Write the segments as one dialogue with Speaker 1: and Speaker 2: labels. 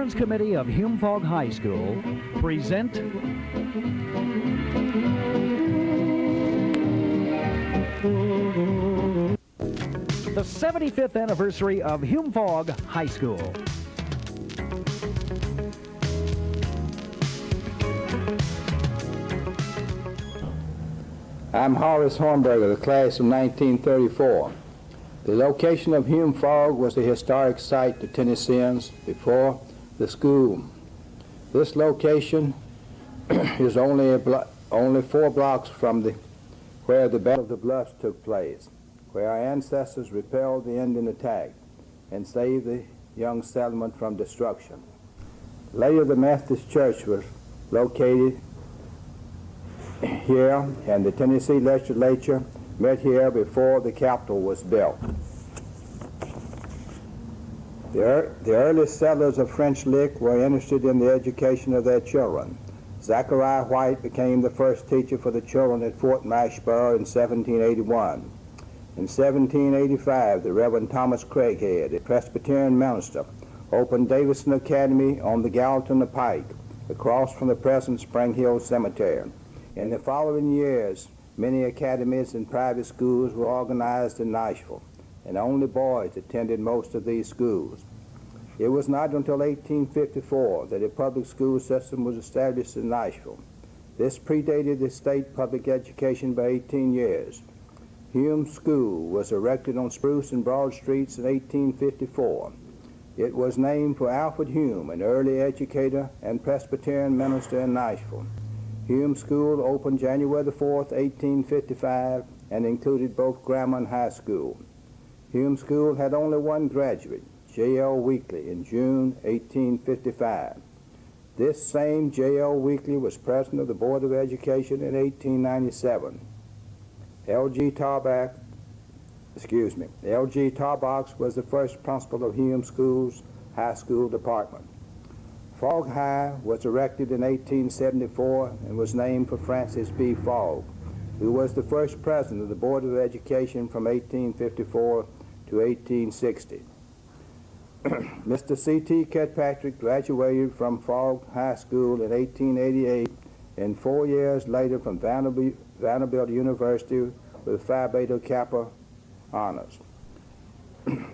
Speaker 1: Governance Committee of Hume Fogg High School present the 75th anniversary of Hume Fogg High School.
Speaker 2: I'm Horace Hornberger, the class of 1934. The location of Hume Fogg was a historic site to Tennesseans before the school. This location is only 4 blocks from where the Battle of the Bluffs took place, where our ancestors repelled the Indian attack and saved the young settlement from destruction. Later, the Methodist Church was located here, and the Tennessee legislature met here before the Capitol was built. The early settlers of French Lick were interested in the education of their children. Zachariah White became the first teacher for the children at Fort Mashburn in 1781. In 1785, the Reverend Thomas Craighead, a Presbyterian minister, opened Davison Academy on the Gallatin Pike, across from the present Spring Hill Cemetery. In the following years, many academies and private schools were organized in Nashville, and only boys attended most of these schools. It was not until 1854 that a public school system was established in Nashville. This predated the state public education by 18 years. Hume School was erected on Spruce and Broad Streets in 1854. It was named for Alfred Hume, an early educator and Presbyterian minister in Nashville. Hume School opened January the 4th, 1855, and included both grammar and high school. Hume School had only one graduate, J.L. Weekly, in June 1855. This same J.L. Weekly was president of the Board of Education in 1897. L.G. Tarbox was the first principal of Hume School's high school department. Fogg High was erected in 1874 and was named for Francis B. Fogg, who was the first president of the Board of Education from 1854 to 1860. Mr. C.T. Kirkpatrick graduated from Fogg High School in 1888 and 4 years later from Vanderbilt University with Phi Beta Kappa honors.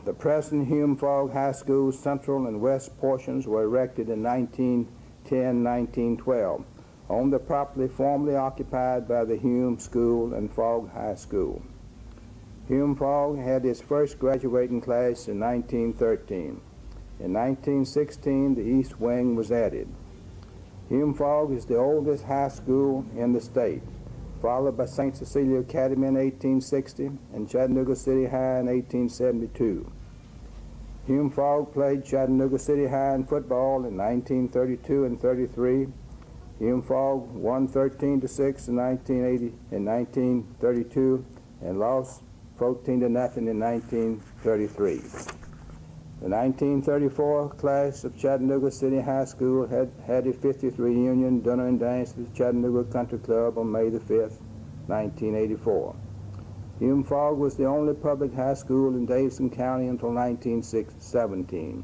Speaker 2: The present Hume Fogg High School's central and west portions were erected in 1910-1912 on the property formerly occupied by the Hume School and Fogg High School. Hume Fogg had his first graduating class in 1913. In 1916, the East Wing was added. Hume Fogg is the oldest high school in the state, followed by St. Cecilia Academy in 1860 and Chattanooga City High in 1872. Hume Fogg played Chattanooga City High in football in 1932 and 33. Hume Fogg won 13-6 in 1932 and lost 14-0 in 1933. The 1934 class of Chattanooga City High School had a 50th reunion dinner and dance at the Chattanooga Country Club on May the 5th, 1984. Hume Fogg was the only public high school in Davison County until 1917.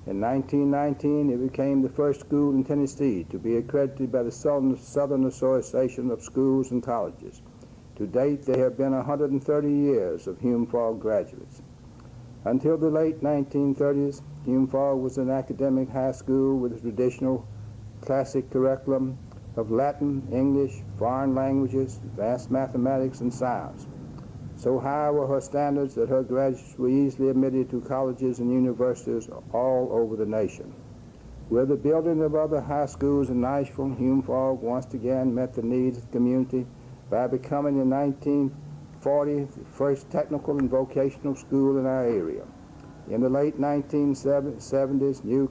Speaker 2: In 1919, it became the first school in Tennessee to be accredited by the Southern Association of Schools and Colleges. To date, there have been 130 years of Hume Fogg graduates. Until the late 1930s, Hume Fogg was an academic high school with a traditional classic curriculum of Latin, English, foreign languages, advanced mathematics, and science. So high were her standards that her graduates were easily admitted to colleges and universities all over the nation. With the building of other high schools in Nashville, Hume Fogg once again met the needs of the community by becoming in 1940 the first technical and vocational school in our area. In the late 1970s, new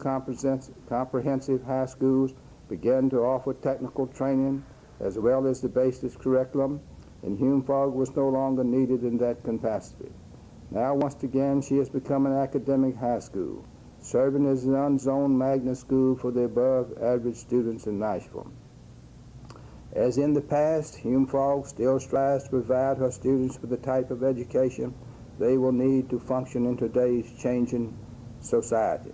Speaker 2: comprehensive high schools began to offer technical training as well as the basic curriculum, and Hume Fogg was no longer needed in that capacity. Now, once again, she has become an academic high school, serving as an unzoned magnet school for the above-average students in Nashville. As in the past, Hume Fogg still strives to provide her students with the type of education they will need to function in today's changing society.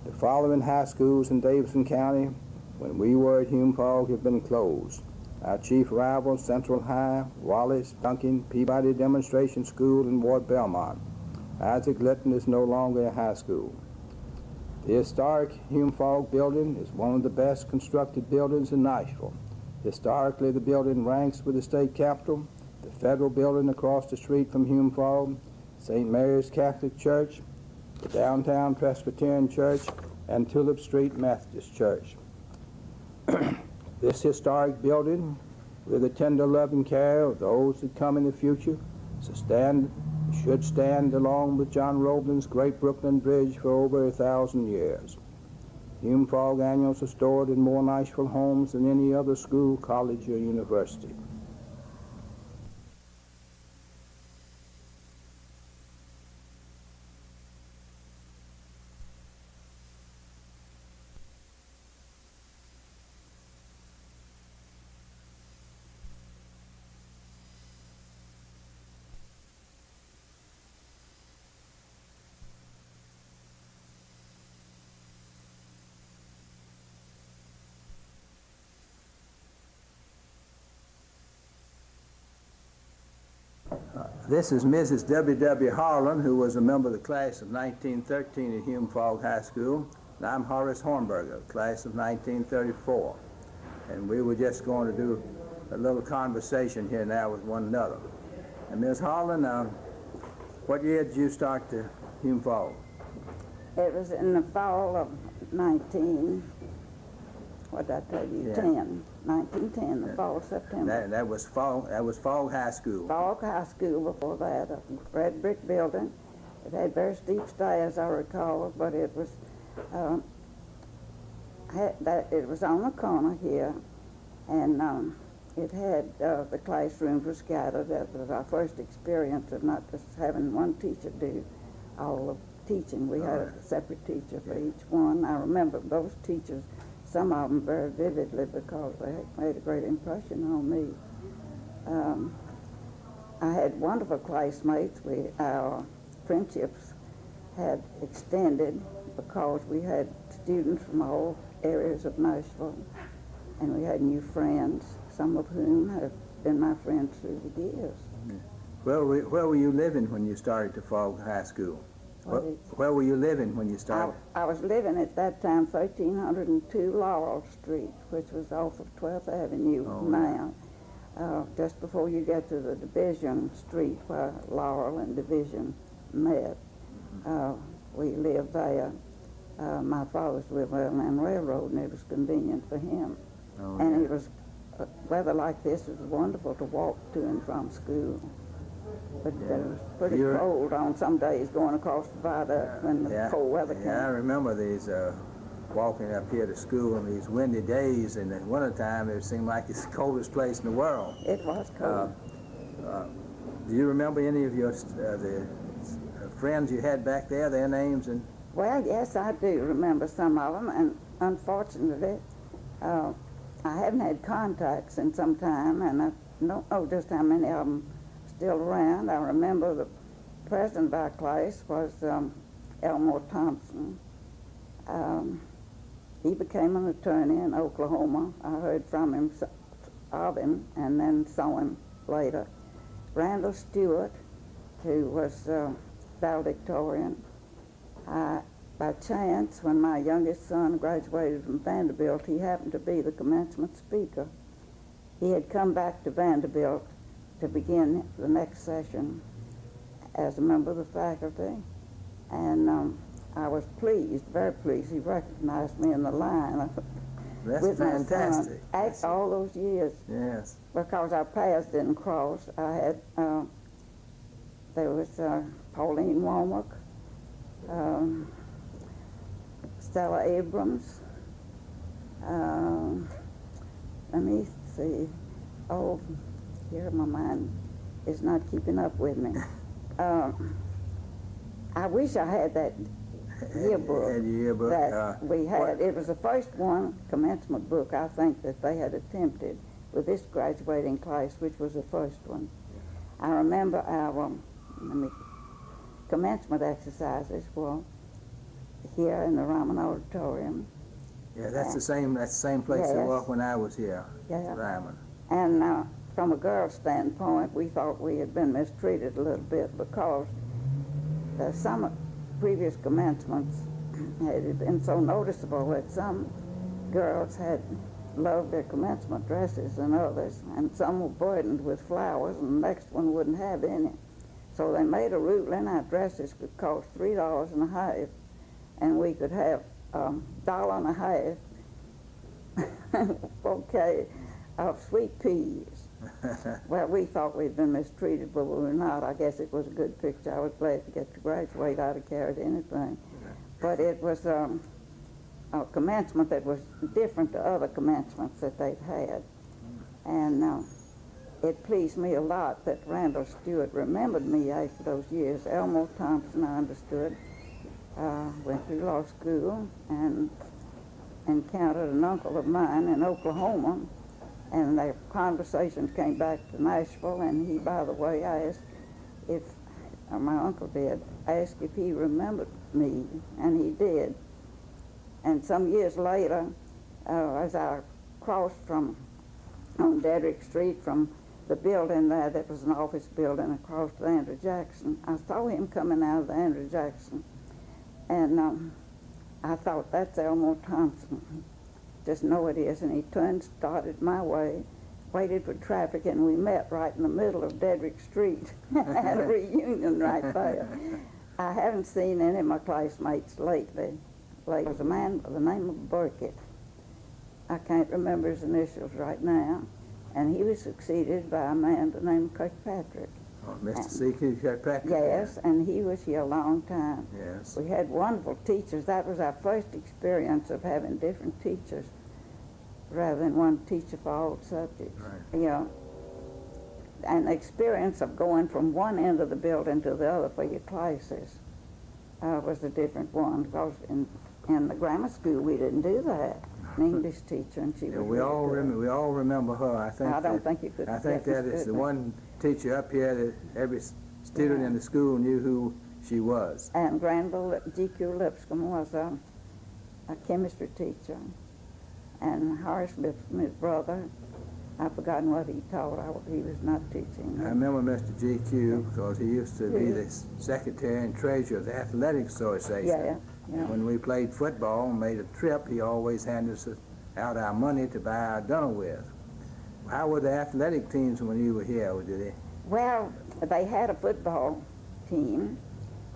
Speaker 2: The following high schools in Davidson County, when we were at Hume Fogg, have been closed. Our chief rivals, Central High, Wallace, Duncan, Peabody Demonstration School, and Ward Belmont. Isaac Litton is no longer a high school. The historic Hume Fogg building is one of the best constructed buildings in Nashville. Historically, the building ranks with the state capitol, the federal building across the street from Hume Fogg, St. Mary's Catholic Church, the downtown Presbyterian Church, and Tulip Street Methodist Church. This historic building, with the tender love and care of those that come in the future, should stand along with John Roblin's Great Brooklyn Bridge for over 1,000 years. Hume Fogg annuals are stored in more Nashville homes than any other school, college, or university. This is Mrs. W.W. Harlan, who was a member of the class of 1913 at Hume Fogg High School. And I'm Horace Hornberger, class of 1934. And we were just going to do a little conversation here now with one another. And Ms. Harlan, what year did you start to Hume Fogg?
Speaker 3: It was in the fall of 19, what did I tell you, 1910, the fall of September.
Speaker 2: That was Fogg High School.
Speaker 3: Fogg High School before that, a red brick building. It had very steep stairs, I recall, but it was it was on the corner here, and it had the classrooms were scattered. That was our first experience of not just having one teacher do all the teaching. We had a separate teacher for each one. I remember those teachers, some of them very vividly, because they made a great impression on me. I had wonderful classmates. Our friendships had extended because we had students from all areas of Nashville, and we had new friends, some of whom have been my friends through the years.
Speaker 2: Where were you living when you started to Fogg High School? Where were you living when you started?
Speaker 3: I was living at that time 1302 Laurel Street, which was off of 12th Avenue now, just before you get to the Division Street where Laurel and Division met. We lived there. My father's lived on the railroad, and it was convenient for him. And it was weather like this, it was wonderful to walk to and from school. But it was pretty cold on some days going across the viaduct when the cold weather came.
Speaker 2: Yeah, I remember these walking up here to school on these windy days. In the wintertime, it seemed like it's the coldest place in the world.
Speaker 3: It was cold.
Speaker 2: Do you remember any of your the friends you had back there, their names?
Speaker 3: Well, yes, I do remember some of them, and unfortunately, I haven't had contacts in some time, and I don't know just how many of them still around. I remember the president of our class was Elmore Thompson. He became an attorney in Oklahoma. I heard from him, of him, and then saw him later. Randall Stewart, who was valedictorian. By chance, when my youngest son graduated from Vanderbilt, he happened to be the commencement speaker. He had come back to Vanderbilt to begin the next session as a member of the faculty, and I was pleased, very pleased. He recognized me in the line.
Speaker 2: That's
Speaker 3: with
Speaker 2: fantastic.
Speaker 3: My son, all those years.
Speaker 2: Yes.
Speaker 3: Because our paths didn't cross. I had, there was Pauline Womack, Stella Abrams, let me see, here my mind is not keeping up with me. I wish I had that yearbook that we had. It was the first one, commencement book, I think, that they had attempted with this graduating class, which was the first one. I remember our commencement exercises were here in the Raman Auditorium.
Speaker 2: Yeah, that's the same place it
Speaker 3: Yes.
Speaker 2: was when I was here,
Speaker 3: Yeah.
Speaker 2: Ryman.
Speaker 3: And from a girl's standpoint, we thought we had been mistreated a little bit because some previous commencements had been so noticeable that some girls had loved their commencement dresses than others, and some were burdened with flowers, and the next one wouldn't have any. So they made a ruling our dresses could cost $3.50, and we could have $1.50 bouquet of sweet peas. Well, we thought we'd been mistreated, but we were not. I guess it was a good picture. I was glad to get to graduate. I'd have carried anything. But it was a commencement that was different to other commencements that they'd had. And it pleased me a lot that Randall Stewart remembered me after those years. Elmore Thompson, I understood, went through law school and encountered an uncle of mine in Oklahoma, and their conversations came back to Nashville, and he, by the way, asked if, or my uncle did, ask if he remembered me, and he did. And some years later, as I crossed on Dedrick Street from the building there that was an office building across to Andrew Jackson, I saw him coming out of the Andrew Jackson, and I thought, that's Elmore Thompson. Just know it is. And he turned, started my way, waited for traffic, and we met right in the middle of Dedrick Street. Had a reunion right there. I haven't seen any of my classmates lately. There was a man by the name of Burkett. I can't remember his initials right now. And he was succeeded by a man by the name of Kirkpatrick.
Speaker 2: Oh, Mr. C.Q. Kirkpatrick?
Speaker 3: Yes, and he was here a long time.
Speaker 2: Yes.
Speaker 3: We had wonderful teachers. That was our first experience of having different teachers rather than one teacher for all subjects.
Speaker 2: Right.
Speaker 3: You know, and the experience of going from one end of the building to the other for your classes was a different one, because in the grammar school we didn't do that. An English teacher, and she was
Speaker 2: we all remember her.
Speaker 3: I don't think you could.
Speaker 2: I think that is the one teacher up here that every student in the school knew who she was.
Speaker 3: And Granville G.Q. Lipscomb was a chemistry teacher, and Horace Lipscomb, his brother, I've forgotten what he taught. He was not teaching.
Speaker 2: I remember Mr. G.Q. because he used to be the secretary and treasurer of the Athletic Association.
Speaker 3: Yeah.
Speaker 2: When we played football and made a trip, he always handed us out our money to buy our dinner with. How were the athletic teams when you were here, did they?
Speaker 3: Well, they had a football team.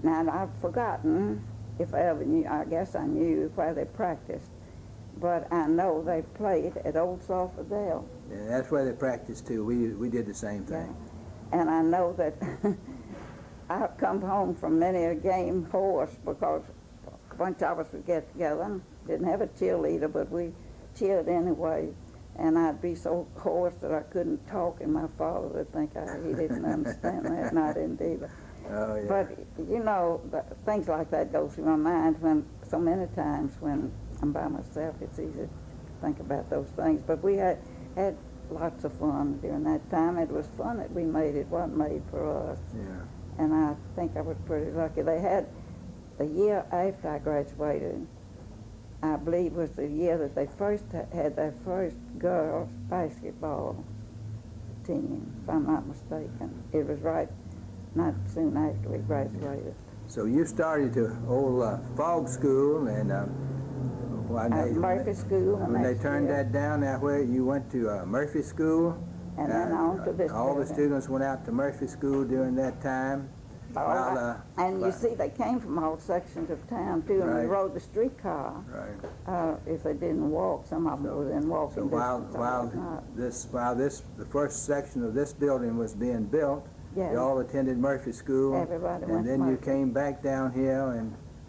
Speaker 3: Now, I've forgotten if I ever knew. I guess I knew where they practiced. But I know they played at Old Salford Dale.
Speaker 2: Yeah, that's where they practiced too. We did the same thing.
Speaker 3: Yeah. And I know that I've come home from many a game hoarse because a bunch of us would get together and didn't have a cheerleader, but we cheered anyway. And I'd be so hoarse that I couldn't talk, and my father would think he didn't understand that, and I didn't either.
Speaker 2: Oh, yeah.
Speaker 3: But, you know, things like that go through my mind when so many times when I'm by myself, it's easy to think about those things. But we had lots of fun during that time. It was fun that we made. It wasn't made for us.
Speaker 2: Yeah.
Speaker 3: And I think I was pretty lucky. They had, the year after I graduated, I believe was the year that they first had their first girls basketball team, if I'm not mistaken. It was not soon after we graduated.
Speaker 2: So you started to old Fogg School, and
Speaker 3: Murphy School.
Speaker 2: when they turned that down, that way you went to Murphy School.
Speaker 3: And then on to this
Speaker 2: all the
Speaker 3: building.
Speaker 2: students went out to Murphy School during that time.
Speaker 3: And you see, they came from all sections of town too, and
Speaker 2: Right.
Speaker 3: we rode the streetcar.
Speaker 2: Right.
Speaker 3: If they didn't walk, some of them were within walking
Speaker 2: So
Speaker 3: distance.
Speaker 2: while the first section of this building was being built,
Speaker 3: Yeah.
Speaker 2: you all attended Murphy School.
Speaker 3: Everybody
Speaker 2: and
Speaker 3: went to
Speaker 2: then you
Speaker 3: Murphy.
Speaker 2: came back down here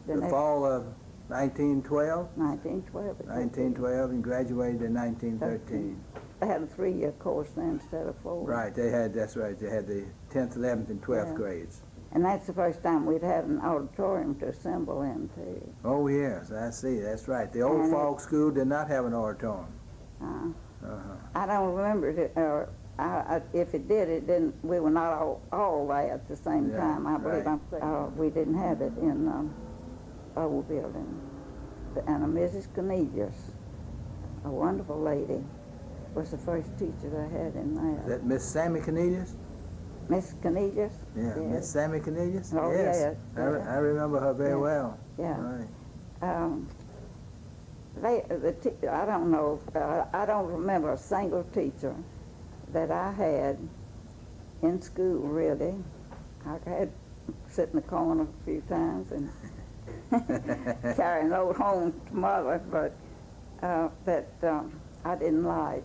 Speaker 2: in the fall of 1912.
Speaker 3: 1912.
Speaker 2: 1912 and graduated in 1913.
Speaker 3: They had a 3-year course then instead of 4.
Speaker 2: Right, that's right. They had the 10th, 11th, and 12th
Speaker 3: Yeah.
Speaker 2: grades.
Speaker 3: And that's the first time we'd had an auditorium to assemble in too.
Speaker 2: Oh, yes, I see. That's right. The old
Speaker 3: And
Speaker 2: Fogg School did not have an auditorium.
Speaker 3: I don't remember it, or if it did, it didn't. We were not all there at the same
Speaker 2: Yeah,
Speaker 3: time. I believe
Speaker 2: right.
Speaker 3: we didn't have it in old building. And a Mrs. Cornelius, a wonderful lady, was the first teacher that I had in
Speaker 2: Is
Speaker 3: there.
Speaker 2: that Miss Sammy Cornelius?
Speaker 3: Miss Cornelius?
Speaker 2: Yeah,
Speaker 3: Yes.
Speaker 2: Miss Sammy Cornelius?
Speaker 3: Oh,
Speaker 2: yes.
Speaker 3: yes,
Speaker 2: I remember her very
Speaker 3: Yeah.
Speaker 2: well.
Speaker 3: Yeah.
Speaker 2: Right.
Speaker 3: I don't know, I don't remember a single teacher that I had in school, really. I had sit in the corner a few times and carry a note home to mother, but that I didn't like.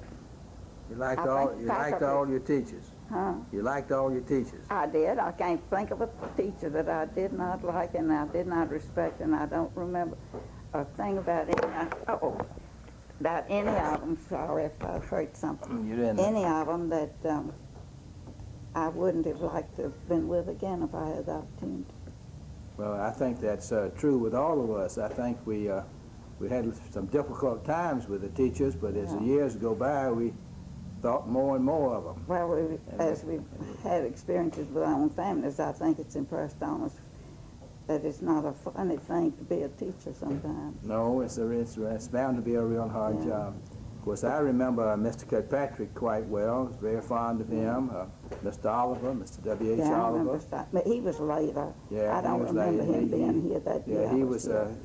Speaker 2: You liked
Speaker 3: I
Speaker 2: all.
Speaker 3: think
Speaker 2: You liked
Speaker 3: faculty-
Speaker 2: all your teachers.
Speaker 3: Huh?
Speaker 2: You liked all your teachers.
Speaker 3: I did. I can't think of a teacher that I did not like and I did not respect, and I don't remember a thing about any of them. Sorry if I hurt something.
Speaker 2: You didn't.
Speaker 3: Any of them that I wouldn't have liked to have been with again if I had the opportunity.
Speaker 2: Well, I think that's true with all of us. I think we had some difficult times with the teachers, but as the years go by, we thought more and more of them.
Speaker 3: Well, as we've had experiences with our own families, I think it's impressed on us that it's not a funny thing to be a teacher sometimes.
Speaker 2: No, it's bound to be a real hard
Speaker 3: Yeah.
Speaker 2: job. Of course, I remember Mr. Kirkpatrick quite well. I was very fond of him. Mr. Oliver, Mr. W.H.
Speaker 3: Yeah, I
Speaker 2: Oliver.
Speaker 3: remember, but he was later.
Speaker 2: Yeah,
Speaker 3: I don't
Speaker 2: he was
Speaker 3: remember
Speaker 2: later.
Speaker 3: him being here that year.
Speaker 2: Yeah,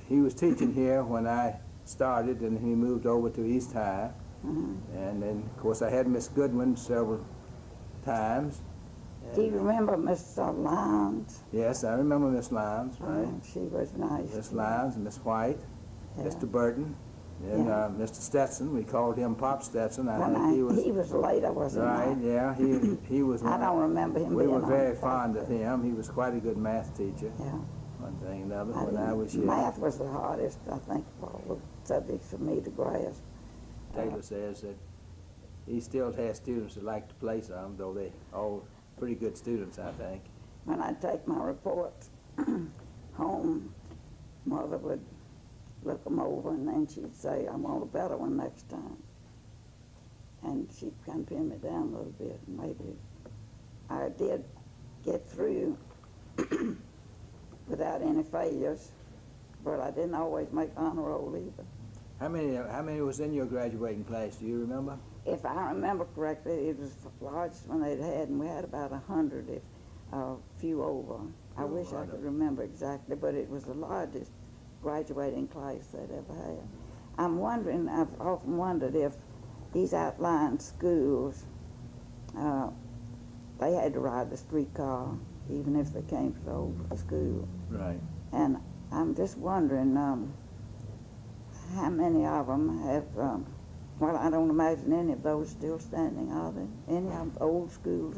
Speaker 2: he was teaching here when I started, and he moved over to East High. And then, of course, I had Miss Goodwin several times.
Speaker 3: Do you remember Miss Lyons?
Speaker 2: Yes, I remember Miss Lyons, right?
Speaker 3: She was nice.
Speaker 2: Miss Lyons, Miss White,
Speaker 3: Yeah.
Speaker 2: Mr. Burton, and Mr. Stetson. We called him Pop Stetson. I think
Speaker 3: He was later, wasn't he?
Speaker 2: right. Yeah, he was.
Speaker 3: I don't remember him
Speaker 2: We
Speaker 3: being
Speaker 2: were
Speaker 3: on
Speaker 2: very
Speaker 3: the
Speaker 2: fond of him. He was quite a good math teacher.
Speaker 3: Yeah.
Speaker 2: One thing and another. When I was here,
Speaker 3: Math was the hardest, I think, of all the subjects for me to grasp.
Speaker 2: Taylor says that he still has students that like to play some, though they all pretty good students, I think.
Speaker 3: When I take my reports home, Mother would look them over and then she'd say, I want a better one next time. And she'd kind of pin me down a little bit. Maybe I did get through without any failures, but I didn't always make honor roll either.
Speaker 2: How many was in your graduating class? Do you remember?
Speaker 3: If I remember correctly, it was the largest one they'd had, and we had about 100, if a few over. I wish I could remember exactly, but it was the largest graduating class they'd ever had. I'm wondering, I've often wondered if these outlying schools, they had to ride the streetcar, even if they came to the old school.
Speaker 2: Right.
Speaker 3: And I'm just wondering how many of them have, well, I don't imagine any of those still standing, are they? Any of the old schools,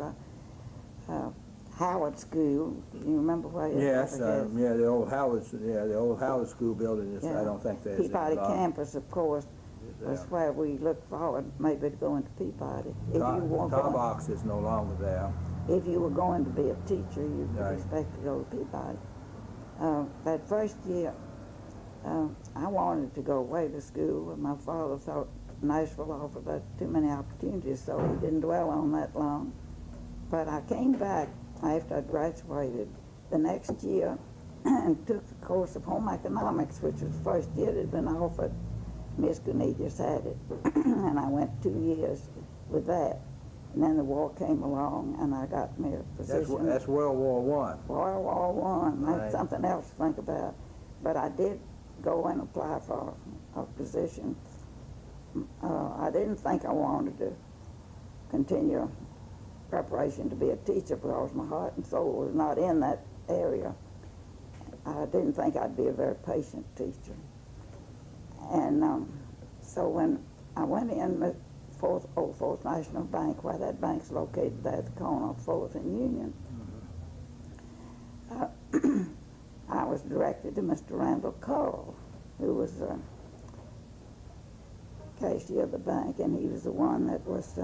Speaker 3: Howard School, you remember where it
Speaker 2: Yes,
Speaker 3: was?
Speaker 2: yeah, the old Howard School building is, I don't think there's
Speaker 3: Peabody
Speaker 2: any longer.
Speaker 3: campus, of course, was where we look forward maybe to going to Peabody. If you were
Speaker 2: Tar
Speaker 3: going,
Speaker 2: box is no longer there.
Speaker 3: if you were going to be a teacher, you could
Speaker 2: Right.
Speaker 3: expect to go to Peabody. That first year, I wanted to go away to school, but my father thought Nashville offered us too many opportunities, so he didn't dwell on that long. But I came back after I graduated the next year and took the course of home economics, which was the first year it had been offered. Miss Cornelius had it, and I went 2 years with that. And then the war came along, and I got me a position.
Speaker 2: That's World War I.
Speaker 3: World War I.
Speaker 2: Right.
Speaker 3: That's something else to think about. But I did go and apply for a position. I didn't think I wanted to continue preparation to be a teacher because my heart and soul was not in that area. I didn't think I'd be a very patient teacher. And so when I went in with Fourth National Bank, where that bank's located there at the corner of Fourth and Union, I was directed to Mr. Randall Cole, who was the cashier of the bank, and he was the one that was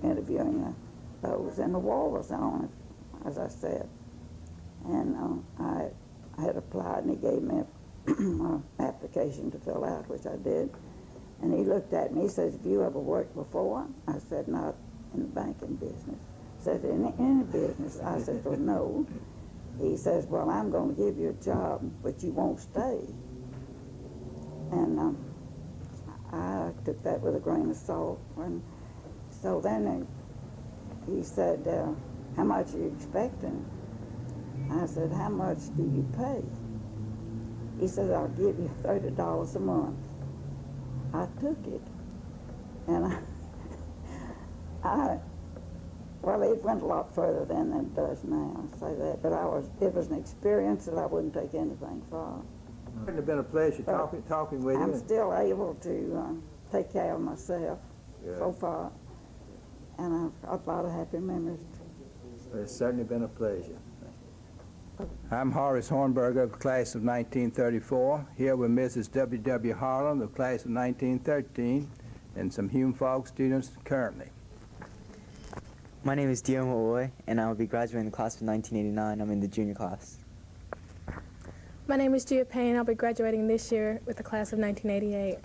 Speaker 3: interviewing those, and the war was on, as I said. And I had applied, and he gave me an application to fill out, which I did. And he looked at me, he says, have you ever worked before? I said, not in the banking business. He said, in any business? I said, well, no. he says, well, I'm going to give you a job, but you won't stay. And I took that with a grain of salt. And so then he said, how much are you expecting? I said, how much do you pay? He said, I'll give you $30 a month. I took it. And well, it went a lot further than it does now, I'll say that. But it was an experience that I wouldn't take anything for.
Speaker 2: It's been a pleasure talking with you.
Speaker 3: I'm still able to take care of myself so far. And I've a lot of happy memories.
Speaker 2: It's certainly been a pleasure. I'm Horace Hornberger of the class of 1934, here with Mrs. W.W. Harlan, the class of 1913, and some Hume Fogg students currently.
Speaker 4: My name is Dio Mo'oi, and I will be graduating the class of 1989. I'm in the junior class.
Speaker 5: My name is Gia Payne. I'll be graduating this year with the class of 1988.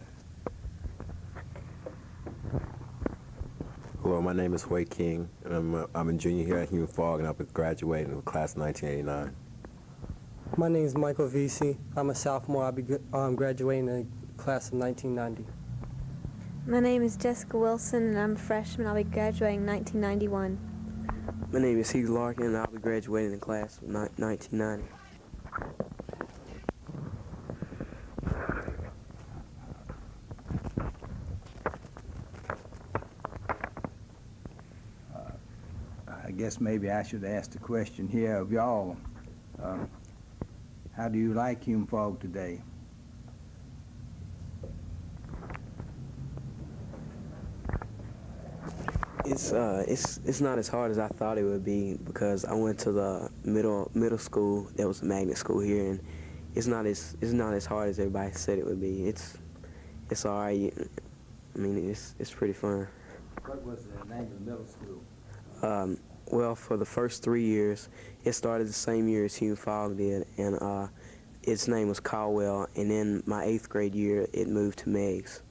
Speaker 6: Hello, my name is Hui King, and I'm a junior here at Hume Fogg, and I'll be graduating in the class of 1989.
Speaker 7: My name is Michael Vesey. I'm a sophomore. I'll be graduating in the class of 1990.
Speaker 8: My name is Jessica Wilson, and I'm a freshman. I'll be graduating in 1991.
Speaker 9: My name is Heath Larkin, and I'll be graduating in the class of 1990.
Speaker 2: I guess maybe I should ask the question here of y'all. How do you like Hume Fogg today?
Speaker 9: It's not as hard as I thought it would be, because I went to the middle school that was a magnet school here, and it's not as hard as everybody said it would be. It's all right. I mean, it's pretty fun.
Speaker 2: What was the name of the middle school?
Speaker 9: Well, for the first 3 years, it started the same year as Hume Fogg did, and its name was Caldwell, and then my 8th grade year, it moved to Meigs.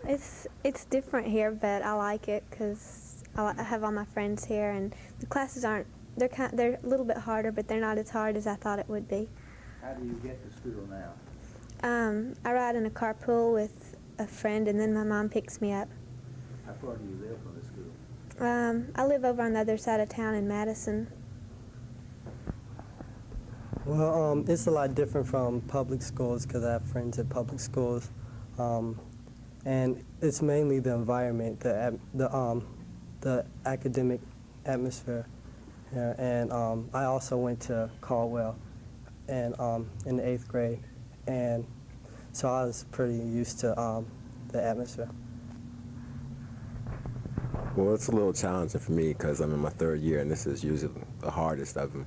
Speaker 8: It's different here, but I like it because I have all my friends here, and the classes they're a little bit harder, but they're not as hard as I thought it would be.
Speaker 2: How do you get to school now?
Speaker 8: I ride in a carpool with a friend, and then my mom picks me up.
Speaker 2: How far do you live from the school?
Speaker 8: I live over on the other side of town in Madison.
Speaker 7: Well, it's a lot different from public schools because I have friends at public schools. And it's mainly the environment, the academic atmosphere here. And I also went to Caldwell and in the 8th grade, and so I was pretty used to the atmosphere.
Speaker 6: Well, it's a little challenging for me because I'm in my 3rd year, and this is usually the hardest of them.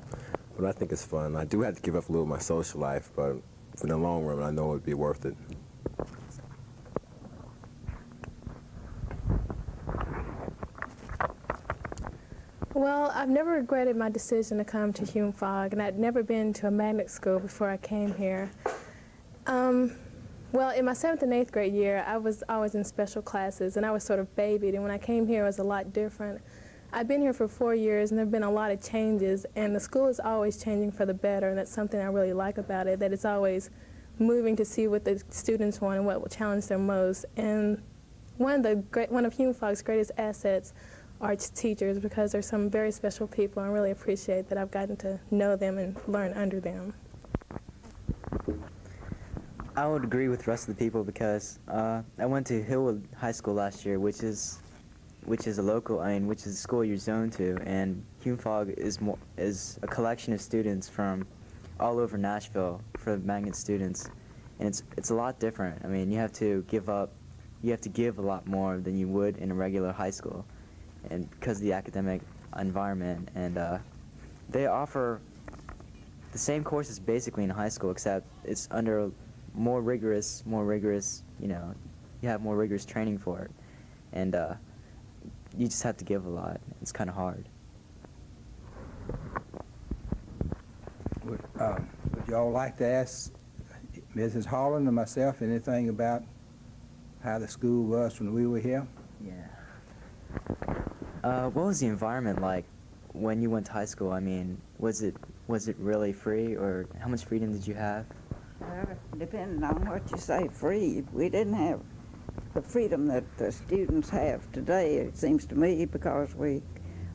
Speaker 6: But I think it's fun. I do have to give up a little of my social life, but in the long run, I know it would be worth it.
Speaker 5: Well, I've never regretted my decision to come to Hume Fogg, and I'd never been to a magnet school before I came here. Well, in my 7th and 8th grade year, I was always in special classes, and I was sort of babied, and when I came here, it was a lot different. I've been here for 4 years, and there have been a lot of changes, and the school is always changing for the better, and that's something I really like about it, that it's always moving to see what the students want and what will challenge them most. And one of Hume Fogg's greatest assets are its teachers, because they're some very special people, and I really appreciate that I've gotten to know them and learn under them.
Speaker 4: I would agree with the rest of the people because I went to Hillwood High School last year, which is a local, which is a school you're zoned to, and Hume Fogg is a collection of students from all over Nashville for magnet students, and it's a lot different. I mean, you have to give a lot more than you would in a regular high school, and because of the academic environment, and they offer the same courses basically in high school, except it's under more rigorous, you have more rigorous training for it, and you just have to give a lot. It's kind of hard.
Speaker 2: Would y'all like to ask Mrs. Holland or myself anything about how the school was when we were here?
Speaker 4: Yeah. What was the environment like when you went to high school? I mean, was it really free, or how much freedom did you have?
Speaker 3: Depending on what you say free, we didn't have the freedom that the students have today, it seems to me, because we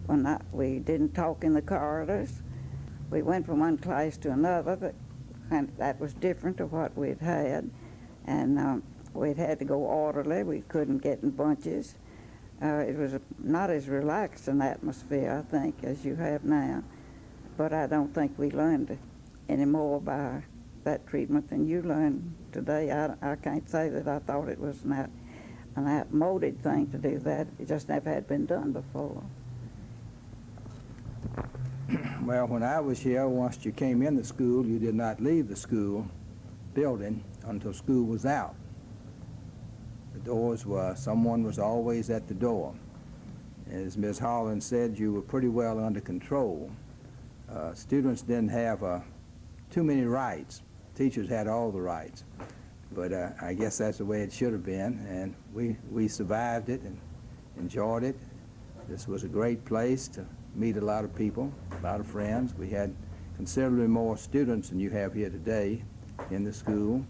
Speaker 3: didn't talk in the corridors. We went from one class to another, and that was different to what we'd had. And we'd had to go orderly. We couldn't get in bunches. It was not as relaxed an atmosphere, I think, as you have now. But I don't think we learned any more by that treatment than you learned today. I can't say that I thought it was an outmoded thing to do that. It just never had been done before.
Speaker 2: Well, when I was here, once you came in the school, you did not leave the school building until school was out. The doors were, someone was always at the door. As Ms. Holland said, you were pretty well under control. Students didn't have too many rights. Teachers had all the rights. But I guess that's the way it should have been, and we survived it and enjoyed it. This was a great place to meet a lot of people, a lot of friends. We had considerably more students than you have here today in the school,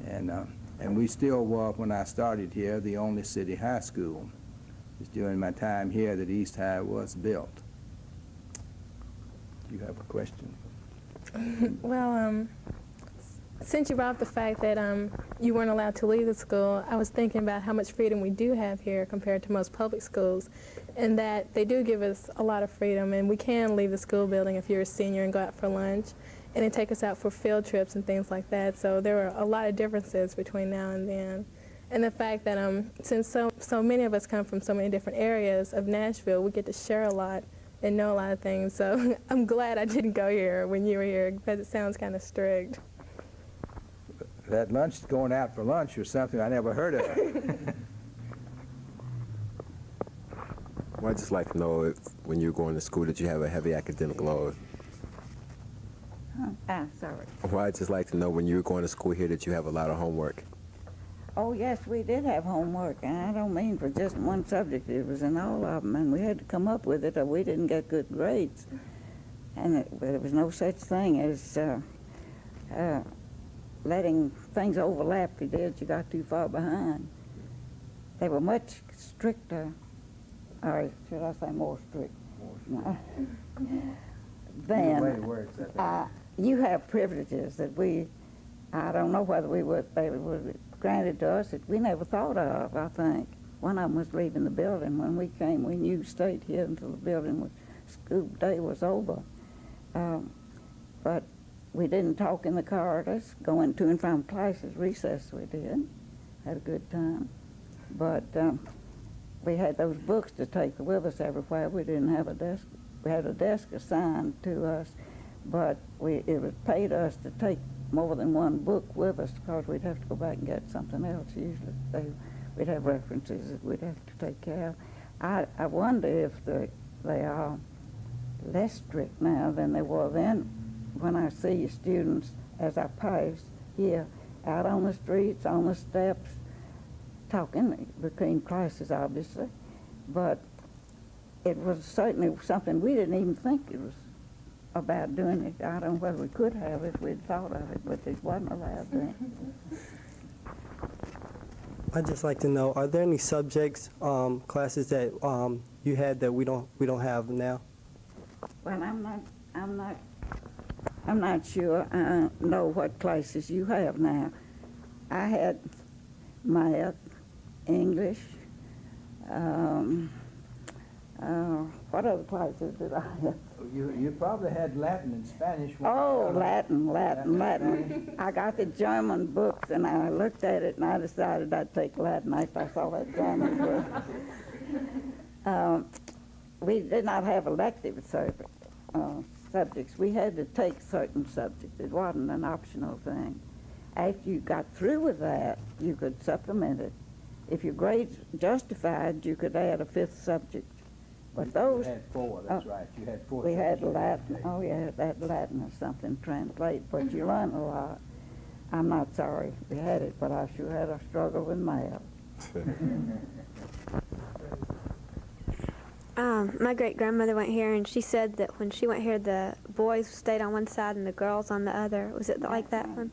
Speaker 2: and we still were, when I started here, the only city high school. It was during my time here that East High was built. Do you have a question?
Speaker 5: Well, since you brought up the fact that you weren't allowed to leave the school, I was thinking about how much freedom we do have here compared to most public schools, and that they do give us a lot of freedom, and we can leave the school building if you're a senior and go out for lunch, and they take us out for field trips and things like that. So there were a lot of differences between now and then. And the fact that since so many of us come from so many different areas of Nashville, we get to share a lot and know a lot of things. So I'm glad I didn't go here when you were here, because it sounds kind of strict.
Speaker 2: That lunch, going out for lunch, was something I never heard of.
Speaker 6: Well, I'd just like to know if, when you were going to school, did you have a heavy academic load?
Speaker 3: Sorry.
Speaker 6: Well, I'd just like to know, when you were going to school here, did you have a lot of homework?
Speaker 3: Oh, yes, we did have homework, and I don't mean for just one subject. It was in all of them, and we had to come up with it, or we didn't get good grades. And there was no such thing as letting things overlap. If you did, you got too far behind. They were much stricter, or should I say more strict? Then you have privileges that I don't know whether they were granted to us that we never thought of, I think. One of them was leaving the building. When we came, we knew stayed here until the building school day was over. But we didn't talk in the corridors, going to and from classes. Recess we did, had a good time. But we had those books to take with us everywhere. We didn't have a desk. We had a desk assigned to us, but it was paid us to take more than one book with us, because we'd have to go back and get something else usually. We'd have references that we'd have to take care of. I wonder if they are less strict now than they were then. When I see students as I pass here, out on the streets, on the steps, talking between classes, obviously, but it was certainly something we didn't even think it was about doing it. I don't know whether we could have if we'd thought of it, but it wasn't allowed then.
Speaker 7: I'd just like to know, are there any subjects, classes that you had that we don't have now?
Speaker 3: Well, I'm not sure I know what classes you have now. I had math, English, what other classes did I have?
Speaker 2: You probably had Latin and Spanish.
Speaker 3: Oh, Latin. I got the German books, and I looked at it, and I decided I'd take Latin after I saw that German book. We did not have elective subjects. We had to take certain subjects. It wasn't an optional thing. After you got through with that, you could supplement it. If your grades justified, you could add a fifth subject. But those...
Speaker 2: You had four, that's right. You had four.
Speaker 3: We had Latin. Oh, yeah, that Latin or something translate, but you learn a lot. I'm not sorry we had it, but I sure had a struggle with math.
Speaker 8: My great-grandmother went here, and she said that when she went here, the boys stayed on one side and the girls on the other. Was it like that one?